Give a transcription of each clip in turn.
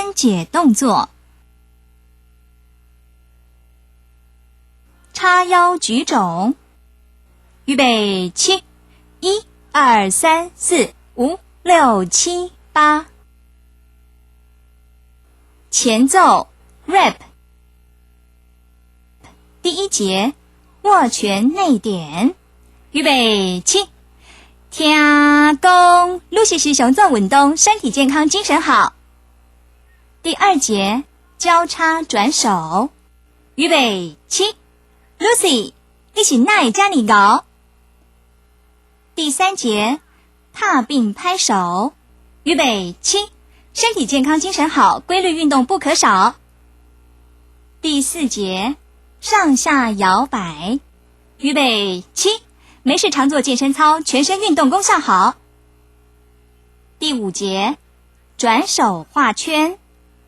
分解动作。叉腰举踵，预备起，1、2、3、4、5、6、7、8。前奏 rap。第一节握拳内点，预备起。听讲，露西是熊做运动，身体健康，精神好。第二节交叉转手，预备起。Lucy， 你是哪会这么高？第三节踏并拍手，预备起。身体健康，精神好，规律运动不可少。第四节上下摇摆，预备起。没事常做健身操，全身运动功效好。第五节转手画圈，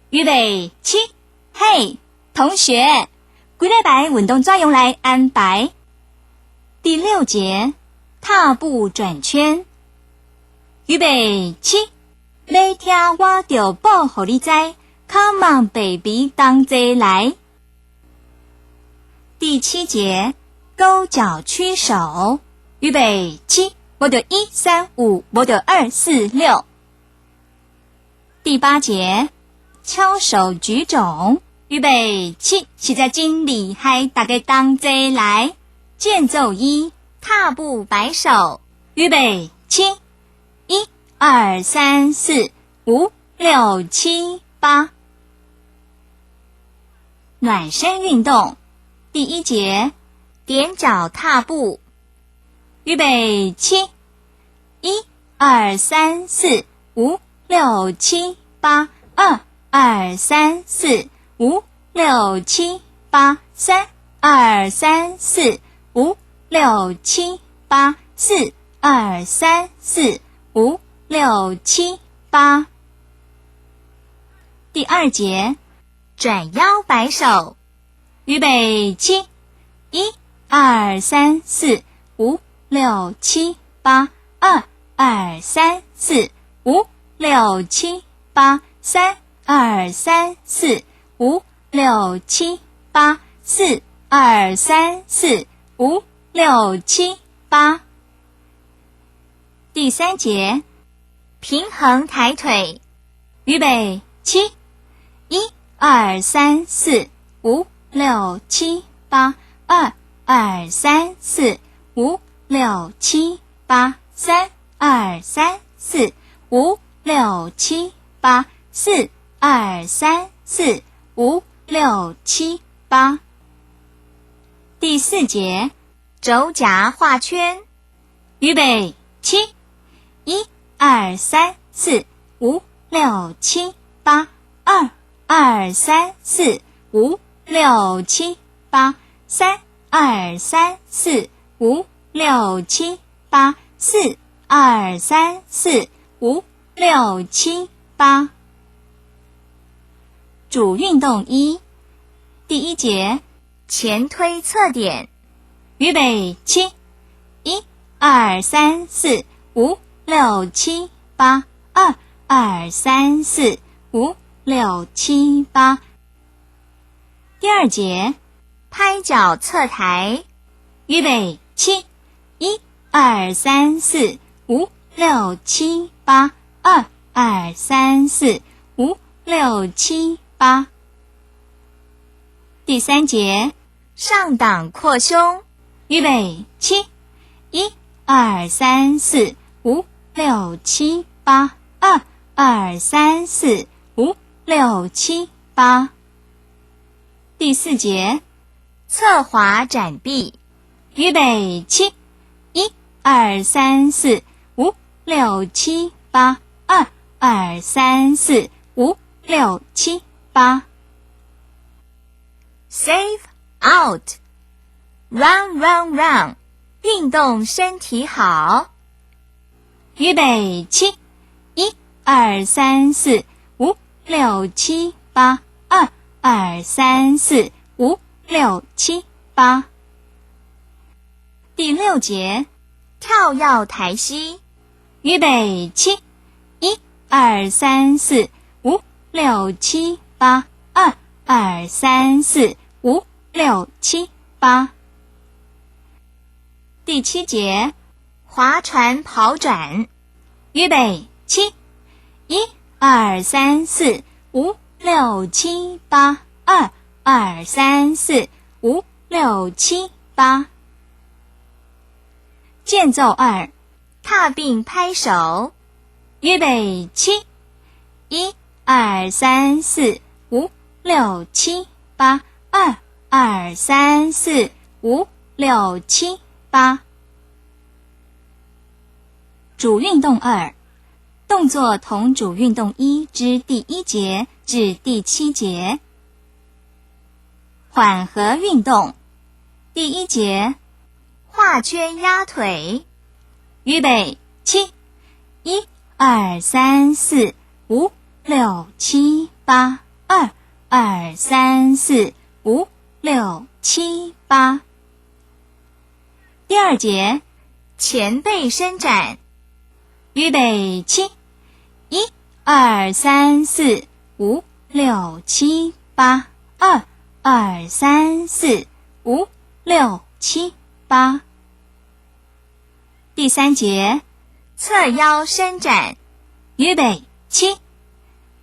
预备起。嘿，同学，几礼拜运动怎样来安排？第六节踏步转圈，预备起。要听我就报给你知 ，Come on baby， 同齐来。第七节勾脚屈手，预备起，我就1、3、5，我就2、4、6。第八节敲手举踵，预备起，实在真厉害，大家同齐来。间奏1，踏步摆手，预备起，1、2、3、4、5、6、7、8。暖身运动，第一节踮脚踏步，预备起，1、2、3、4、5、6、7、8， 2、2、3、4、5、6、7、8， 3、2、3、4、5、6、7、8， 4、2、3、4、5、6、7、8。第二节转腰摆手，预备起，1、2、3、4、5、6、7、8， 2、2、3、4、5、6、7、8， 3、2、3、4、5、6、7、8， 4、2、3、4、5、6、7、8。第三节平衡抬腿，预备起，1、2、3、4、5、6、7、8， 2、2、3、4、5、6、7、8， 3、2、3、4、5、6、7、8， 4、2、3、4、5、6、7、8。第四节肘夹画圈，预备起，1、2、3、4、5、6、7、8， 2、2、3、4、5、6、7、8， 3、2、3、4、5、6、7、8， 4、2、3、4、5、6、7、8。主运动1，第一节前推侧点，预备起，1、2、3、4、5、6、7、8， 2、2、3、4、5、6、7、8。第二节拍脚侧抬，预备起，1、2、3、4、5、6、7、8， 2、2、3、4、5、6、7、8。第三节上档扩胸，预备起，1、2、3、4、5、6、7、8， 2、2、3、4、5、6、7、8。第四节侧滑展臂，预备起，1、2、3、4、5、6、7、8， 2、2、3、4、5、6、7、8。Save out， run run run， 运动身体好，预备起，1、2、3、4、5、6、7、8， 2、2、3、4、5、6、7、8。第六节跳跃抬膝，预备起，1、2、3、4、5、六七八，2、2、3、4、5、6、7、8。第7节，划船跑转。预备起，1、2、3、4、5、6、7、8，2、2、3、4、5、6、7、8。间奏2，踏并拍手。预备起，1、2、3、4、5、6、7、8，2、2、3、4、5、6、7、8。主运动2，动作同主运动1之第1节至第7节。缓和运动。第1节，画圈压腿。预备起，1、2、3、4、5、6、7、8，2、2、3、4、5、6、7、8。第2节，前背伸展。预备起，1、2、3、4、5、6、7、8，2、2、3、4、5、6、7、8。第3节，侧腰伸展。预备起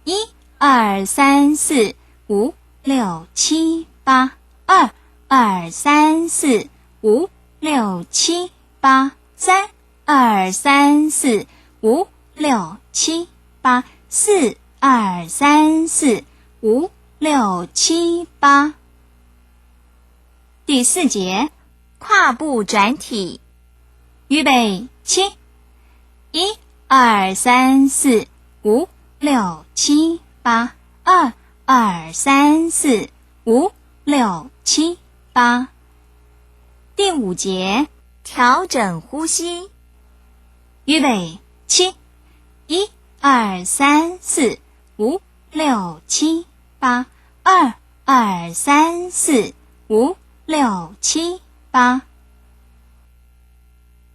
，1、2、3、4、5、6、7、8，2、2、3、4、5、6、7、8，3、2、3、4、5、6、7、8，4、2、3、4、5、6、7、8。第4节，跨步转体。预备起，1、2、3、4、5、6、7、8，2、2、3、4、5、6、7、8。第5节，调整呼吸。预备起，1、2、3、4、5、6、7、8，2、2、3、4、5、6、7、8。